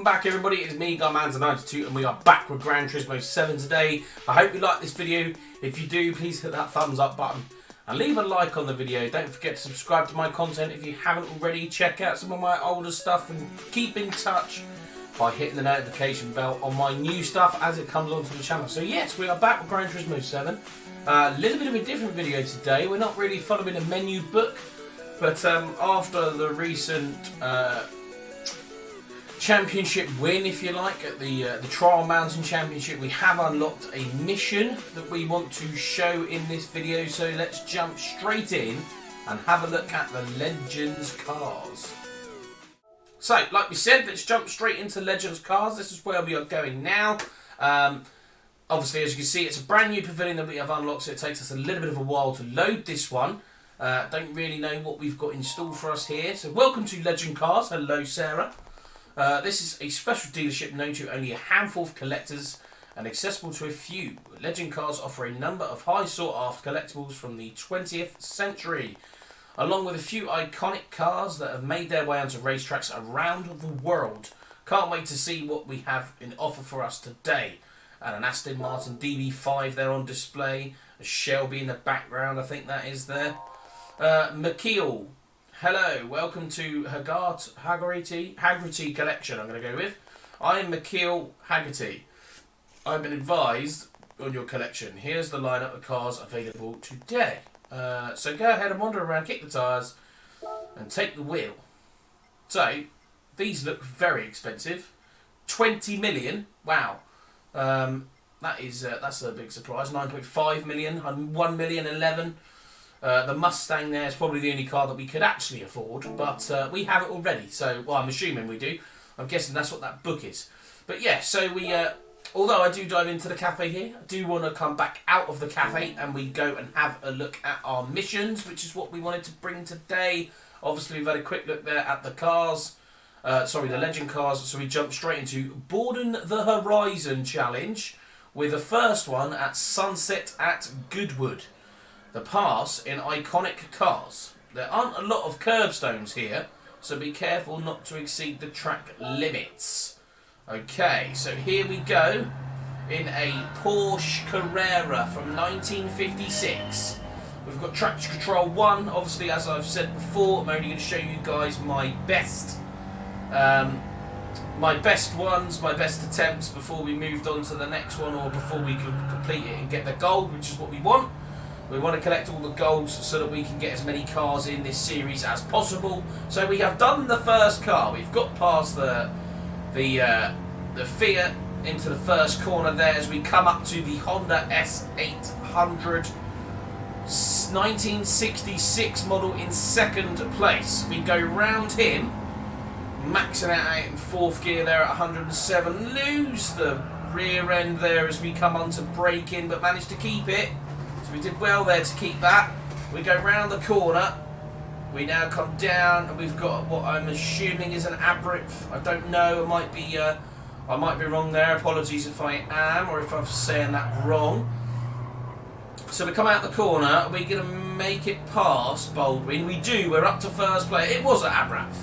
back everybody, it's me, Guymanza92, and we are back with Gran Turismo 7 today. I hope you like this video. If you do, please hit that thumbs up button and leave a like on the video. Don't forget to subscribe to my content if you haven't already. Check out some of my older stuff and keep in touch by hitting the notification bell on my new stuff as it comes onto the channel. So yes, we are back with Gran Turismo 7. A little bit of a different video today. We're not really following a menu book, but after the recent championship win, if you like, at the Trial Mountain Championship, we have unlocked a mission that we want to show in this video. So let's jump straight in and have a look at the Legends cars. So, like we said, let's jump straight into Legends cars. This is where we are going now. Obviously, as you can see, it's a brand new pavilion that we have unlocked, so it takes us a little bit of a while to load this one. Don't really know what we've got in store for us here. So welcome to Legend Cars. Hello, Sarah. This is a special dealership known to only a handful of collectors and accessible to a few. Legend Cars offer a number of high sought-after collectibles from the 20th century, along with a few iconic cars that have made their way onto racetracks around the world. Can't wait to see what we have in offer for us today. And an Aston Martin DB5 there on display. A Shelby in the background, I think that is there. McKeel. Hello, welcome to Haggerty Collection, I'm going to go with. I am McKeel Haggerty. I've been advised on your collection. Here's the lineup of cars available today. So go ahead and wander around, kick the tyres, and take the wheel. So, these look very expensive. 20 million, wow. That's a big surprise. 9.5 million, 1 million, 11. The Mustang there is probably the only car that we could actually afford, but we have it already. So, well, I'm assuming we do. I'm guessing that's what that book is. But yeah, so we, although I do dive into the cafe here, I do want to come back out of the cafe and we go and have a look at our missions, which is what we wanted to bring today. Obviously, we've had a quick look there at the cars. The Legend cars. So we jump straight into Broaden the Horizon Challenge with the first one at Sunset at Goodwood. The pass in iconic cars. There aren't a lot of curbstones here, so be careful not to exceed the track limits. Okay, so here we go in a Porsche Carrera from 1956. We've got traction control 1. Obviously, as I've said before, I'm only going to show you guys my best ones, my best attempts before we moved on to the next one, or before we could complete it and get the gold, which is what we want. We want to collect all the golds so that we can get as many cars in this series as possible. So we have done the first car. We've got past the Fiat into the first corner there as we come up to the Honda S800 1966 model in second place. We go round him, maxing out in fourth gear there at 107. Lose the rear end there as we come on to brake in, but managed to keep it. So we did well there to keep that. We go round the corner. We now come down and we've got what I'm assuming is an Abrith. I don't know. I might be wrong there. Apologies if I am, or if I'm saying that wrong. So we come out the corner. Are we going to make it past Baldwin? We do. We're up to first place. It was an Abrith.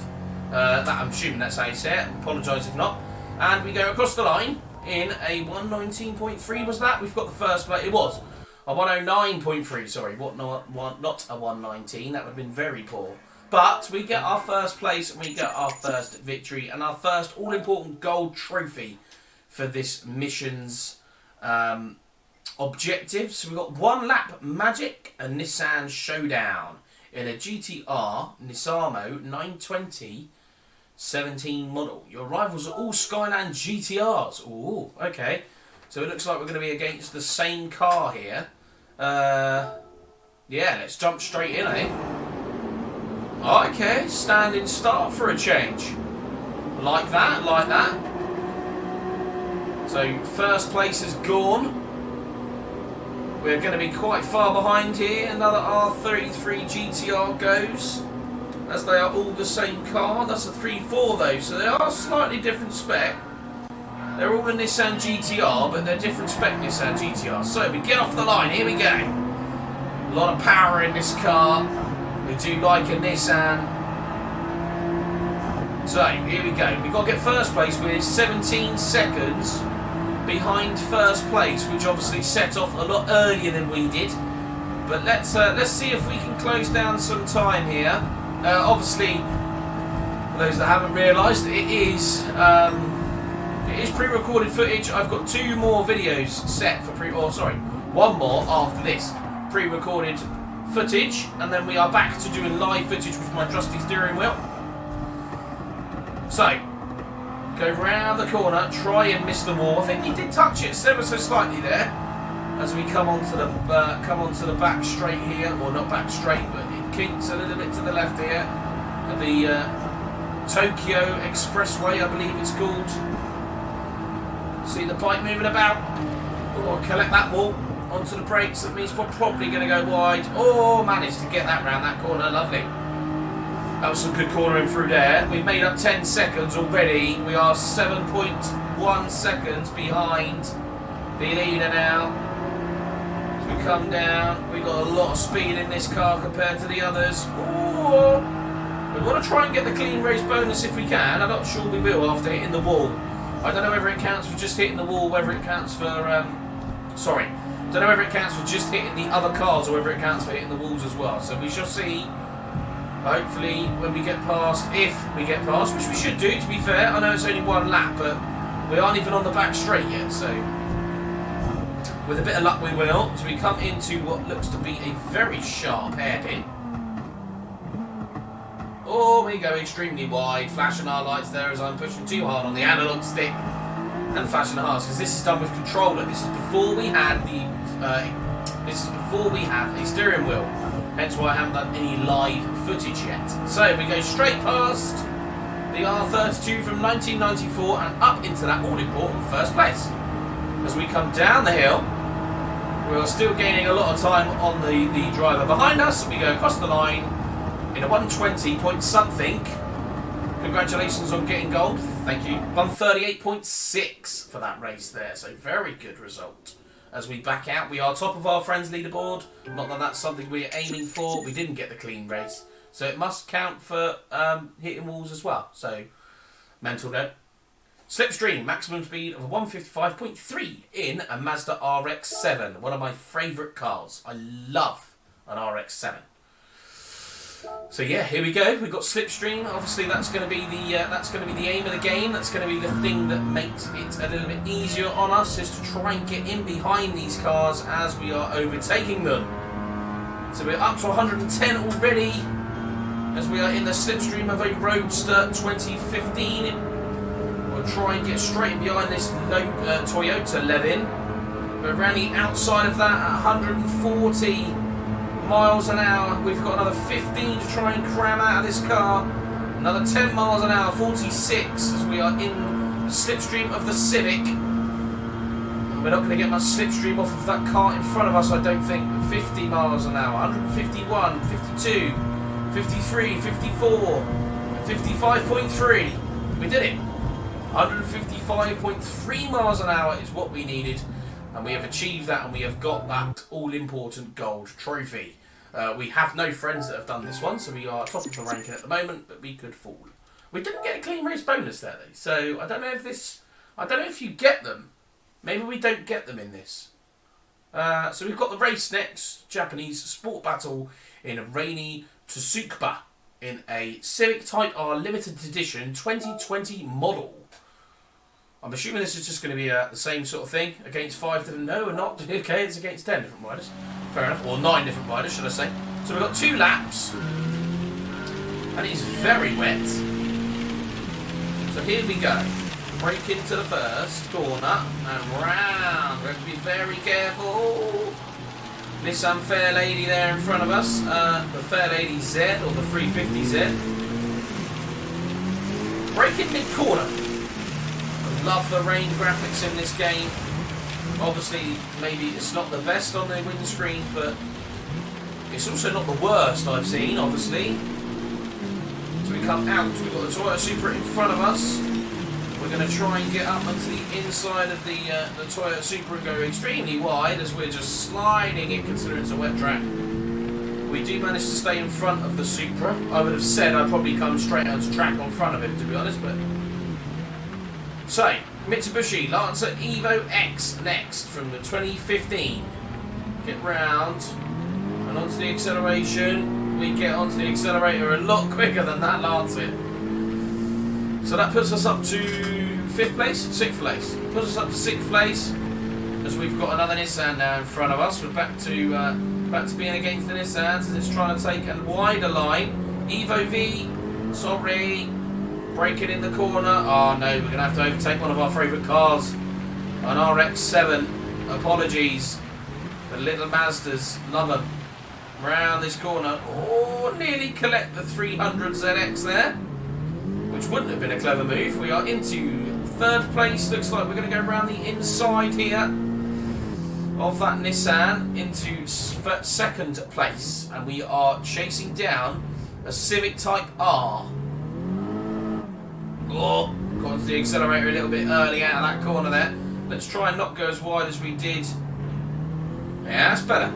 That I'm assuming that's how you say it. Apologise if not. And we go across the line in a 119.3. Was that? We've got the first place. It was a 109.3. Sorry, not a 119. That would have been very poor. But we get our first place and we get our first victory and our first all-important gold trophy for this mission's objective. So we've got one lap magic and Nissan Showdown in a GTR Nisamo 920 17 model. Your rivals are all Skyline GTRs. Ooh, okay. So it looks like we're going to be against the same car here. Yeah, let's jump straight in, eh? Okay, standing start for a change. Like that, like that. So first place is gone. We're going to be quite far behind here. Another R33 GTR goes, as they are all the same car. That's a 3.4 though, so they are slightly different spec. They're all a Nissan GTR, but they're different spec Nissan GTR. So we get off the line, here we go. A lot of power in this car. We do like a Nissan. So, here we go. We've got to get first place. We're 17 seconds behind first place, which obviously set off a lot earlier than we did. But let's see if we can close down some time here. Obviously, for those that haven't realised, it is pre-recorded footage. I've got 2 more videos set for one more after this pre-recorded footage, and then we are back to doing live footage with my trusty steering wheel. So, go round the corner, try and miss the wall. I think he did touch it ever so slightly there. As we come onto the back straight here, or not back straight, but it kinks a little bit to the left here. At the Tokyo Expressway, I believe it's called. See the bike moving about. Oh, collect that wall onto the brakes. That means we're probably going to go wide. Oh, managed to get that round that corner. Lovely. That was some good cornering through there. We've made up 10 seconds already. We are 7.1 seconds behind the leader now. As we come down, we've got a lot of speed in this car compared to the others. Ooh. We want to try and get the clean race bonus if we can. I'm not sure we will after hitting the wall. I don't know whether it counts for just hitting the wall, whether it counts for... don't know whether it counts for just hitting the other cars or whether it counts for hitting the walls as well. So we shall see. Hopefully, when we get past, if we get past, which we should do, to be fair. I know it's only 1 lap, but we aren't even on the back straight yet, so with a bit of luck we will. So we come into what looks to be a very sharp hairpin. Oh, we go extremely wide, flashing our lights there as I'm pushing too hard on the analog stick and flashing the hearts, because this is done with controller. This is before we had the a steering wheel. Hence why I haven't done any live footage yet. So we go straight past the R32 from 1994 and up into that all-important first place. As we come down the hill, we are still gaining a lot of time on the driver behind us. We go across the line in a 120 point something. Congratulations on getting gold. Thank you. 138.6 for that race there. So very good result. As we back out, we are top of our friends' leaderboard. Not that that's something we're aiming for. We didn't get the clean race, so it must count for hitting walls as well. So, mental note. Slipstream, maximum speed of 155.3 in a Mazda RX-7. One of my favourite cars. I love an RX-7. So yeah, here we go. We've got slipstream. Obviously, that's going to be the aim of the game. That's going to be the thing that makes it a little bit easier on us, is to try and get in behind these cars as we are overtaking them. So we're up to 110 already, as we are in the slipstream of a Roadster 2015. We'll try and get straight behind this Toyota Levin. We're around the outside of that at 140. miles an hour. We've got another 15 to try and cram out of this car. Another 10 miles an hour, 46, as we are in the slipstream of the Civic. And we're not going to get much slipstream off of that car in front of us, I don't think. 50 miles an hour, 151, 52, 53, 54, 55.3. We did it. 155.3 miles an hour is what we needed. And we have achieved that, and we have got that all-important gold trophy. We have no friends that have done this one, so we are top of the ranking at the moment, but we could fall. We didn't get a clean race bonus there, though, so I don't know if you get them. Maybe we don't get them in this. So we've got the race next, Japanese Sport Battle in rainy Tsukuba in a Civic Type R limited edition 2020 model. I'm assuming this is just going to be the same sort of thing against 5 different... No, we're not. Okay, it's against 10 different riders. Fair enough. Or 9 different riders, should I say. So we've got 2 laps. And it's very wet. So here we go. Break into the first corner and round. We have to be very careful. Nissan Fair Lady there in front of us. The Fair Lady Z, or the 350Z. Break in mid-corner. Love the rain graphics in this game. Obviously, maybe it's not the best on the windscreen, but it's also not the worst I've seen, obviously. So we come out, we've got the Toyota Supra in front of us. We're going to try and get up onto the inside of the Toyota Supra and go extremely wide as we're just sliding it, considering it's a wet track. We do manage to stay in front of the Supra. I would have said I'd probably come straight onto track on front of him, to be honest, but... So, Mitsubishi Lancer Evo X next from the 2015. Get round and onto the acceleration. We get onto the accelerator a lot quicker than that Lancer. So that puts us up to 5th place? 6th place. Puts us up to 6th place as we've got another Nissan now in front of us. We're back to being against the Nissans as it's trying to take a wider line. Evo V, sorry, braking in the corner. Oh no, we're going to have to overtake one of our favourite cars, an RX-7. Apologies, the little Mazdas, love them. Round this corner, oh, nearly collect the 300 ZX there, which wouldn't have been a clever move. We are into 3rd place. Looks like we're going to go around the inside here of that Nissan into 2nd place, and we are chasing down a Civic Type R. Oh, got onto the accelerator a little bit early out of that corner there. Let's try and not go as wide as we did. Yeah, that's better.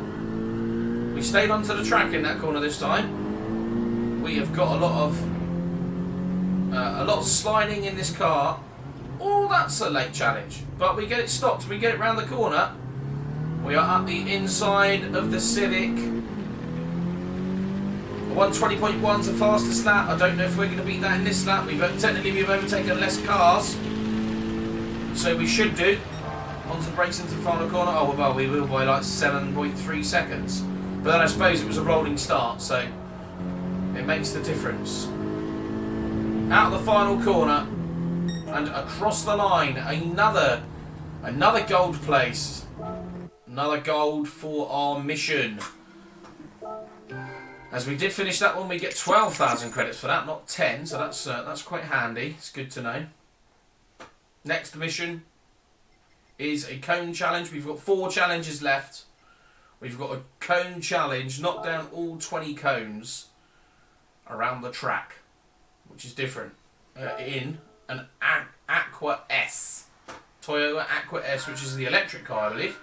We stayed onto the track in that corner this time. We have got a lot of sliding in this car. Oh, that's a late challenge, but we get it stopped. We get it round the corner. We are at the inside of the Civic. 120.1's the fastest lap. I don't know if we're going to beat that in this lap. Technically we've overtaken less cars, so we should do. Onto the brakes into the final corner. Oh well, we will by like 7.3 seconds. But then I suppose it was a rolling start, so it makes the difference. Out of the final corner and across the line, another gold place. Another gold for our mission. As we did finish that one, we get 12,000 credits for that, not 10. So that's quite handy. It's good to know. Next mission is a cone challenge. We've got 4 challenges left. We've got a cone challenge, knock down all 20 cones around the track, which is different. In an Aqua S, Toyota Aqua S, which is the electric car, I believe,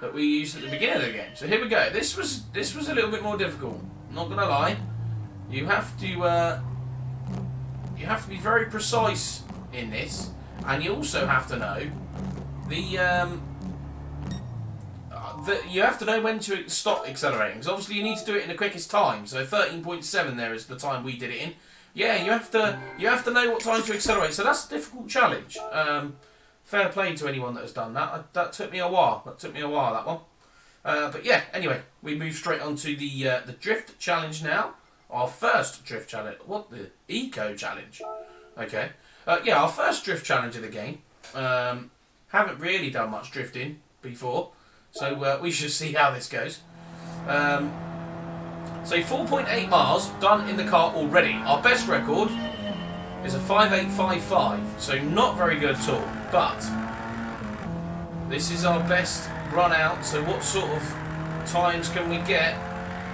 that we used at the beginning of the game. So here we go. This was a little bit more difficult. Not gonna lie. You have to be very precise in this, and you also have to know you have to know when to stop accelerating, because obviously you need to do it in the quickest time. So 13.7 there is the time we did it in. Yeah, you have to know what time to accelerate. So that's a difficult challenge. Fair play to anyone that has done that. That took me a while. That one. But yeah, anyway, we move straight on to the drift challenge now. Our first drift challenge. What? The eco challenge. Okay. Yeah, our first drift challenge of the game. Haven't really done much drifting before, so we should see how this goes. So 4.8 miles done in the car already. Our best record is a 5.855, so not very good at all. But this is our best run out. So what sort of times can we get?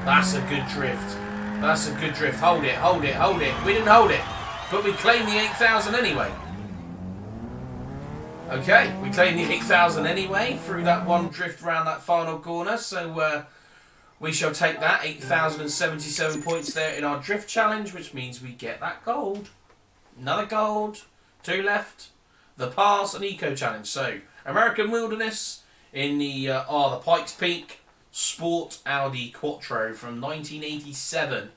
That's a good drift. That's a good drift. Hold it, hold it, hold it. We didn't hold it, but we claimed the 8,000 anyway. Okay, we claimed the 8,000 anyway through that one drift around that final corner. So we shall take that 8,077 points there in our drift challenge, which means we get that gold. Another gold. 2 left. The pass and eco challenge. So American Wilderness in the Pikes Peak Sport Audi Quattro from 1987.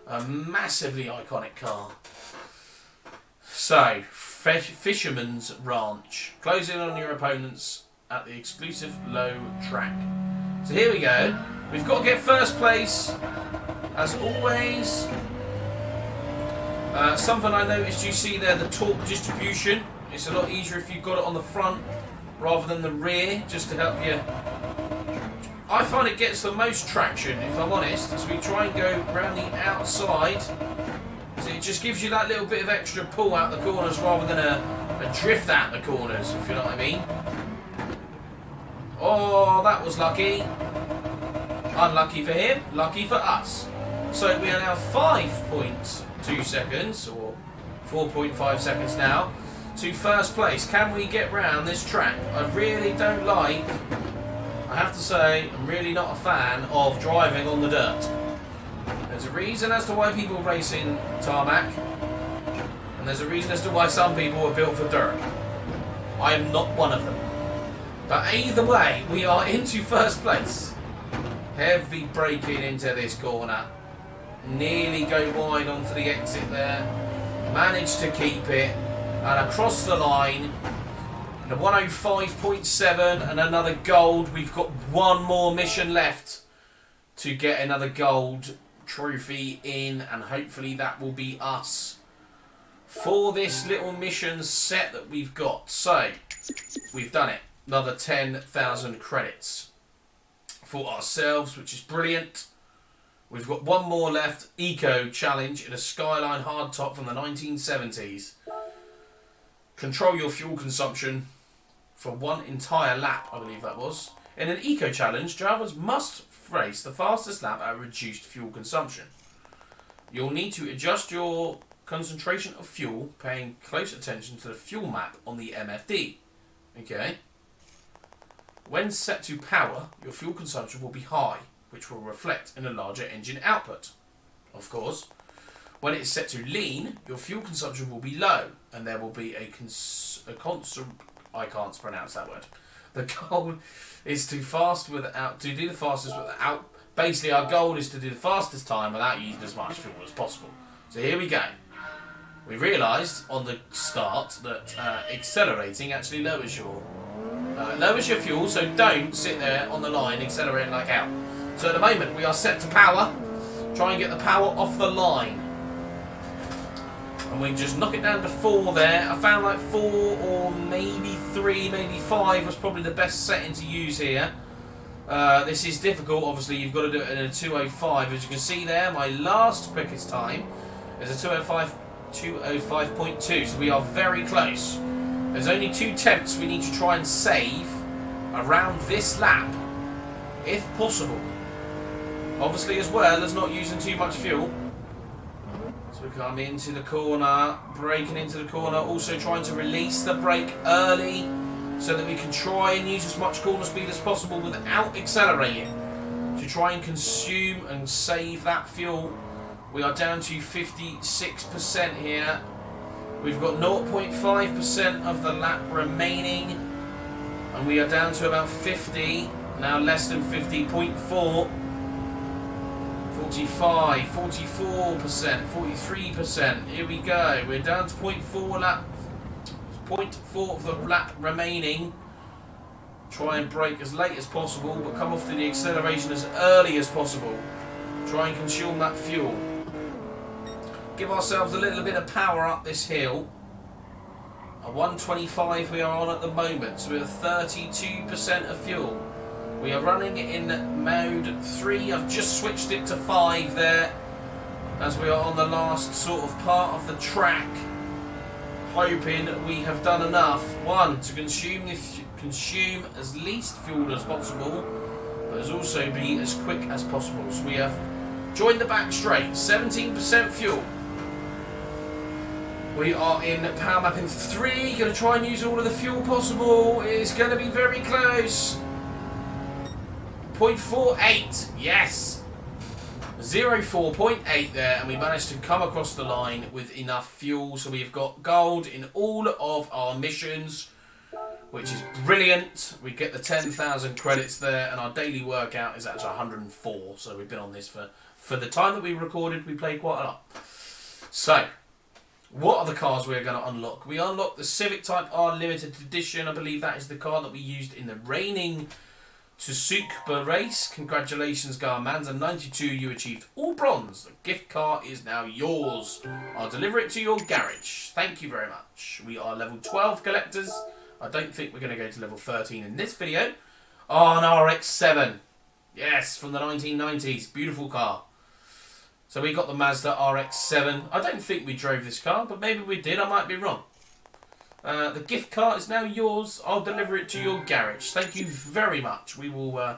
A massively iconic car. So Fisherman's Ranch. Close in on your opponents at the exclusive low track. So here we go. We've got to get first place, as always. Something I noticed, you see there, the torque distribution. It's a lot easier if you've got it on the front rather than the rear, just to help you. I find it gets the most traction, if I'm honest, as we try and go around the outside. So it just gives you that little bit of extra pull out the corners rather than a drift out the corners, if you know what I mean. Oh, that was lucky. Unlucky for him, lucky for us. So we are now 5.2 seconds, or 4.5 seconds now, to first place. Can we get round this track? I really don't like I have to say, I'm really not a fan of driving on the dirt. There's a reason as to why people race in tarmac, and there's a reason as to why some people are built for dirt. I am not one of them. But either way, we are into first place. Heavy braking into this corner. Nearly go wide onto the exit there. Managed to keep it. And across the line, the 105.7 and another gold. We've got one more mission left to get another gold trophy in, and hopefully that will be us for this little mission set that we've got. So, we've done it. Another 10,000 credits for ourselves, which is brilliant. We've got one more left. Eco Challenge in a Skyline hardtop from the 1970s. Control your fuel consumption for one entire lap, I believe that was. In an Eco Challenge, drivers must race the fastest lap at reduced fuel consumption. You'll need to adjust your concentration of fuel, paying close attention to the fuel map on the MFD. Okay. When set to power, your fuel consumption will be high, which will reflect in a larger engine output. Of course, when it's set to lean, your fuel consumption will be low, and there will be I can't pronounce that word. The goal is to do the fastest without. Basically, our goal is to do the fastest time without using as much fuel as possible. So here we go. We realised on the start that accelerating actually lowers your fuel. So don't sit there on the line accelerating like hell. So at the moment we are set to power. Try and get the power off the line. And we just knock it down to 4 there. I found like 4 or maybe 3, maybe 5 was probably the best setting to use here. This is difficult, obviously you've got to do it in a 2:05. As you can see there, my last quickest time is a 2:05.2, so we are very close. There's only 2 tenths we need to try and save around this lap, if possible. Obviously as well as not using too much fuel. So we come into the corner, braking into the corner, also trying to release the brake early so that we can try and use as much corner speed as possible without accelerating to try and consume and save that fuel. We are down to 56% here. We've got 0.5% of the lap remaining, and we are down to about 50, now less than 50.4. 45, 44%, 43%. Here we go. We're down to 0.4 of the lap remaining. Try and brake as late as possible, but come off to the acceleration as early as possible. Try and consume that fuel. Give ourselves a little bit of power up this hill. A 125 we are on at the moment, so we're 32% of fuel. We are running in mode 3. I've just switched it to 5 there, as we are on the last sort of part of the track. Hoping we have done enough. 1, to consume as least fuel as possible, but as also be as quick as possible. So we have joined the back straight. 17% fuel. We are in power mapping 3. Going to try and use all of the fuel possible. It's going to be very close. 0.48. Yes. 04.8 there, and we managed to come across the line with enough fuel. So we've got gold in all of our missions, which is brilliant. We get the 10,000 credits there, and our daily workout is actually 104. So we've been on this for the time that we recorded. We played quite a lot. So, what are the cars we're going to unlock? We unlock the Civic Type R Limited Edition. I believe that is the car that we used in the reigning Tsukuba race. Congratulations, Garmanza 92. You achieved all bronze. The gift car is now yours. I'll deliver it to your garage. Thank you very much. We are level 12 collectors. I don't think we're going to go to level 13 in this video. Oh, an RX-7. Yes, from the 1990s. Beautiful car. So we got the Mazda RX-7. I don't think we drove this car, but maybe we did. I might be wrong. The gift card is now yours. I'll deliver it to your garage. Thank you very much. We will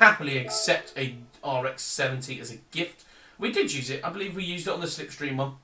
happily accept a RX-70 as a gift. We did use it. I believe we used it on the Slipstream one.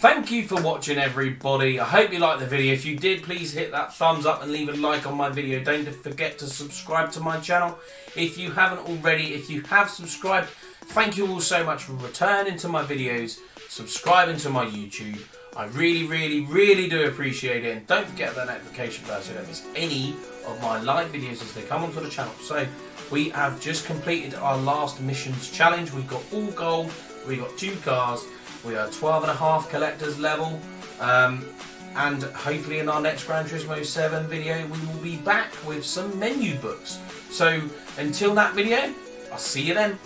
Thank you for watching, everybody. I hope you liked the video. If you did, please hit that thumbs up and leave a like on my video. Don't forget to subscribe to my channel if you haven't already. If you have subscribed, thank you all so much for returning to my videos, subscribing to my YouTube. I really do appreciate it. And don't forget that notification bell so you don't miss any of my live videos as they come onto the channel. So we have just completed our last missions challenge. We've got all gold. We got 2 cars. We are 12.5 collectors level. And hopefully in our next Gran Turismo 7 video we will be back with some menu books. So until that video, I'll see you then.